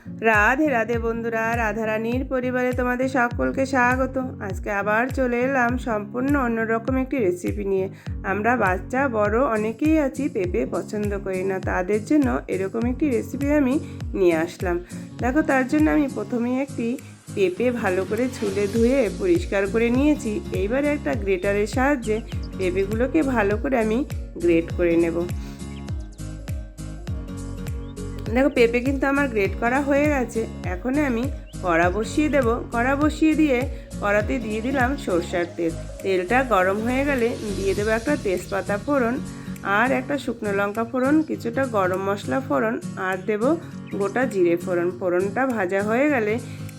রাধে রাধে বন্ধুরা, রাধারানীর পরিবারে তোমাদের সকলকে স্বাগত। আজকে আবার চলে এলাম সম্পূর্ণ অন্যরকম একটি রেসিপি নিয়ে। আমরা বাচ্চা বড় অনেকেই আছি পেঁপে পছন্দ করি না, তাদের জন্য এরকম একটি রেসিপি আমি নিয়ে আসলাম। দেখো, তার জন্য আমি প্রথমেই একটি পেঁপে ভালো করে ছুলে ধুয়ে পরিষ্কার করে নিয়েছি। এইবারে একটা গ্রেটারের সাহায্যে পেঁপেগুলোকে ভালো করে আমি গ্রেট করে নেব। দেখো, পেঁপে কিন্তু আমার গ্রেট করা হয়ে গেছে। এখন আমি কড়া বসিয়ে দেব। কড়া বসিয়ে দিয়ে কড়াতে দিয়ে দিলাম সরষের তেল। তেলটা গরম হয়ে গেলে দিয়ে দেবো একটা তেজপাতা ফোড়ন আর একটা শুকনো লঙ্কা ফোড়ন, কিছুটা গরম মশলা ফোড়ন আর দেব গোটা জিরে ফোড়ন। ফোড়নটা ভাজা হয়ে গেলে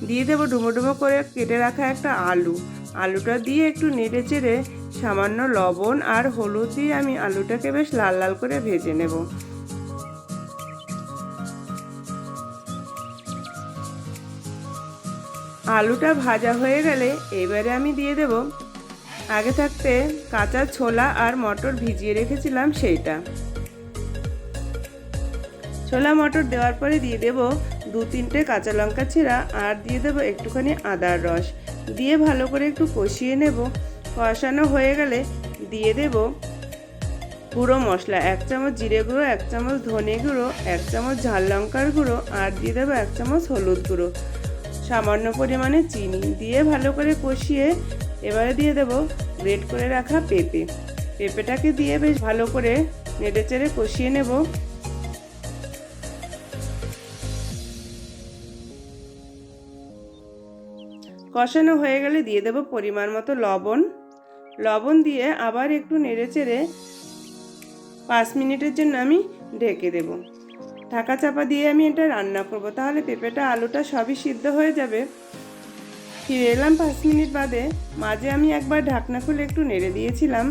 দিয়ে দেবো ডুমো ডুমো করে কেটে রাখা একটা আলুটা দিয়ে একটু নেড়ে চেড়ে সামান্য লবণ আর হলুদ দিয়ে আমি আলুটাকে বেশ লাল লাল করে ভেজে নেব। আলুটা ভাজা হয়ে গেলে এবারে আমি দিয়ে দেব আগে থাকতে কাঁচা ছোলা আর মটর ভিজিয়ে রেখেছিলাম সেইটা। ছোলা মটর দেওয়ার পরে দিয়ে দেব 2-3টে কাঁচা লঙ্কা ছিঁড়া আর দিয়ে দেব একটুখানি আদার রস দিয়ে ভালো করে একটু কষিয়ে নেব। কষানো হয়ে গেলে দিয়ে দেব গুঁড়ো মশলা, 1 চামচ জিরে গুঁড়ো, 1 চামচ ধনে গুঁড়ো, 1 চামচ ঝাল লঙ্কার গুঁড়ো আর দিয়ে দেবো 1 চামচ হলুদ গুঁড়ো, সামান্য পরিমাণে চিনি দিয়ে ভালো করে কষিয়ে এবারে দিয়ে দেব গ্রেট করে রাখা পেঁপেটাকে দিয়ে বেশ ভালো করে নেড়ে চেড়ে কষিয়ে নেব। কষানো হয়ে গেলে দিয়ে দেব পরিমাণ মতো লবণ দিয়ে আবার একটু নেড়ে চেড়ে 5 মিনিটের জন্য আমি ঢেকে দেব। ঢাকা চাপা দিয়ে আমি এটা রান্না করব, তাহলে পেঁপেটা আলুটা সবই সিদ্ধ হয়ে যাবে। ফিরে এলাম 5 মিনিট বাদে। মাঝে আমি একবার ঢাকনা খুলে একটু নেড়ে দিয়েছিলাম।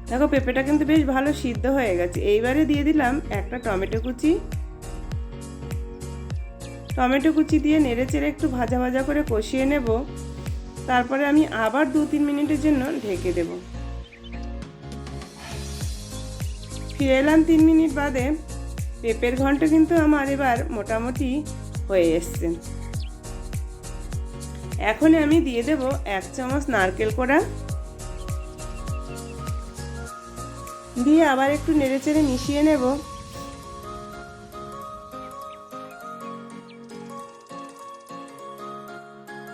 দেখো, পেঁপেটা কিন্তু বেশ ভালো সিদ্ধ হয়ে গেছে। এইবারে দিয়ে দিলাম একটা টমেটো কুচি দিয়ে নেড়ে চেড়ে একটু ভাজা ভাজা করে কষিয়ে নেব। তারপরে আমি আবার 2-3 মিনিটের জন্য ঢেকে দেব। ফিরে এলাম 3 মিনিট বাদে। পেঁপের ঘন্ট কিন্তু আমার এবার মোটামুটি হয়ে এসছে। এখন আমি দিয়ে দেব 1 চামচ নারকেল কোড়া দিয়ে আবার একটু নেড়েচেড়ে মিশিয়ে নেব।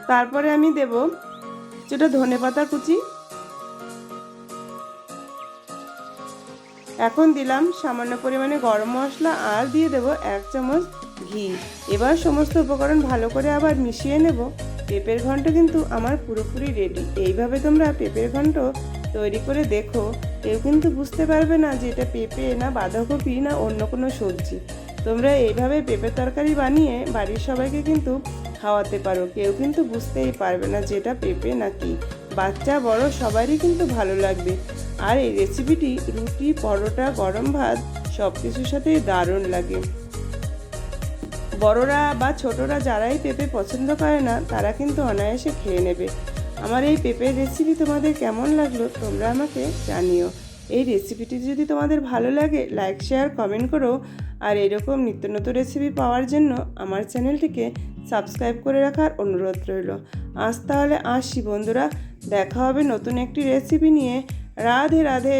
তারপরে আমি দেব যেটা ধনেপাতা কুচি। এখন দিলাম সামান্য পরিমাণে গরম মশলা আর দিয়ে দেব 1 চামচ ঘি। এবার সমস্ত উপকরণ ভালো করে আবার মিশিয়ে নেব। পেঁপের ঘন্ট কিন্তু আমার পুরোপুরি রেডি। এইভাবে তোমরা পেঁপের ঘন্ট তৈরি করে দেখো, কেউ কিন্তু বুঝতে পারবে না যে এটা পেঁপে না বাঁধাকপি না অন্য কোনো সবজি। তোমরা এইভাবে পেঁপের তরকারি বানিয়ে বাড়ির সবাইকে কিন্তু খাওয়াতে পারো, কেউ কিন্তু বুঝতেই পারবে না যে এটা পেঁপে নাকি। বাচ্চা বড় সবারই কিন্তু ভালো লাগবে। আর এই রেসিপিটি রুটি, পরোটা, গরম ভাত সব কিছুর সাথেই দারুণ লাগে। বড়রা বা ছোটরা যারাই পেঁপে পছন্দ করে না তারা কিন্তু অনায়াসে খেয়ে নেবে। আমার এই পেঁপের রেসিপি তোমাদের কেমন লাগলো তোমরা আমাকে জানিও। এই রেসিপিটি যদি তোমাদের ভালো লাগে লাইক, শেয়ার, কমেন্ট করো। আর এরকম নিত্য নতুন রেসিপি পাওয়ার জন্য আমার চ্যানেলটিকে সাবস্ক্রাইব করে রাখার অনুরোধ রইল। আজ তাহলে আসি বন্ধুরা, দেখা হবে নতুন একটি রেসিপি নিয়ে। রাধে রাধে।